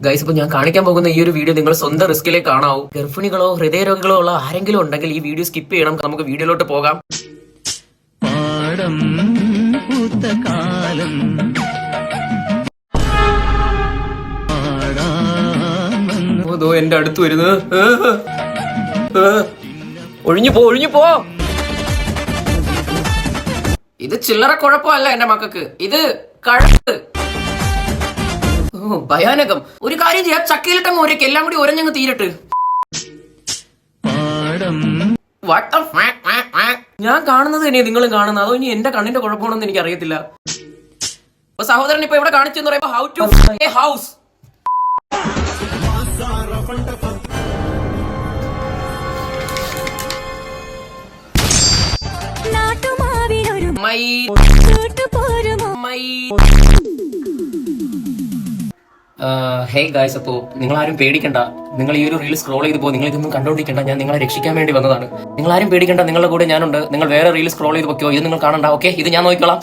Guys, ഇപ്പൊ ഞാൻ കാണിക്കാൻ പോകുന്ന ഈ ഒരു വീഡിയോ നിങ്ങൾ സ്വന്തം റിസ്കിലേക്ക് കാണാവൂ. ഗർഭിണികളോ ഹൃദയരോഗികളോ ഉള്ള ആരെങ്കിലും ഉണ്ടെങ്കിൽ ഈ വീഡിയോ സ്കിപ്പ് ചെയ്യണം. നമുക്ക് വീഡിയോയിലോട്ട് പോകാം. അതോ എന്റെ അടുത്ത് വരുന്നത്. ഒഴിഞ്ഞു പോ. ഇത് ചില്ലറ കുഴപ്പമല്ല എന്റെ മക്കൾക്ക്, ഇത് കഴുത്ത്. ഭയാനകം. ഒരു കാര്യം ചെയ്യാം, ചക്കയിലിട്ടങ്ങ് ഒരേക്ക് എല്ലാം കൂടി ഒരഞ്ഞങ്ങ് തീരട്ട്. ഞാൻ കാണുന്നത് തന്നെയാ നിങ്ങളും കാണുന്നത്, അതോ ഇനി എന്റെ കണ്ണിന്റെ കുഴപ്പമാണെന്ന് എനിക്ക് അറിയത്തില്ല. അപ്പൊ സഹോദരൻ ഇപ്പൊ ഇവിടെ കാണിച്ചെന്ന് പറയുമ്പോ how to a house. Hey guys, അപ്പോ നിങ്ങൾ ആരും പേടിക്കണ്ട. നിങ്ങൾ ഈ ഒരു റീൽ സ്ക്രോൾ ചെയ്ത് പോ. നിങ്ങൾ ഇതൊന്നും കണ്ടോണ്ടിരിക്കണ്ട. ഞാൻ നിങ്ങളെ രക്ഷിക്കാൻ വേണ്ടി വന്നതാണ്. നിങ്ങൾ ആരും പേടിക്കണ്ട, നിങ്ങളുടെ കൂടെ ഞാനുണ്ട്. നിങ്ങൾ വേറെ റീൽ സ്ക്രോൾ ചെയ്ത് പൊക്കോ, ഇത് നിങ്ങൾ കാണണ്ട. ഓക്കെ, ഇത് ഞാൻ നോക്കിക്കോളാം.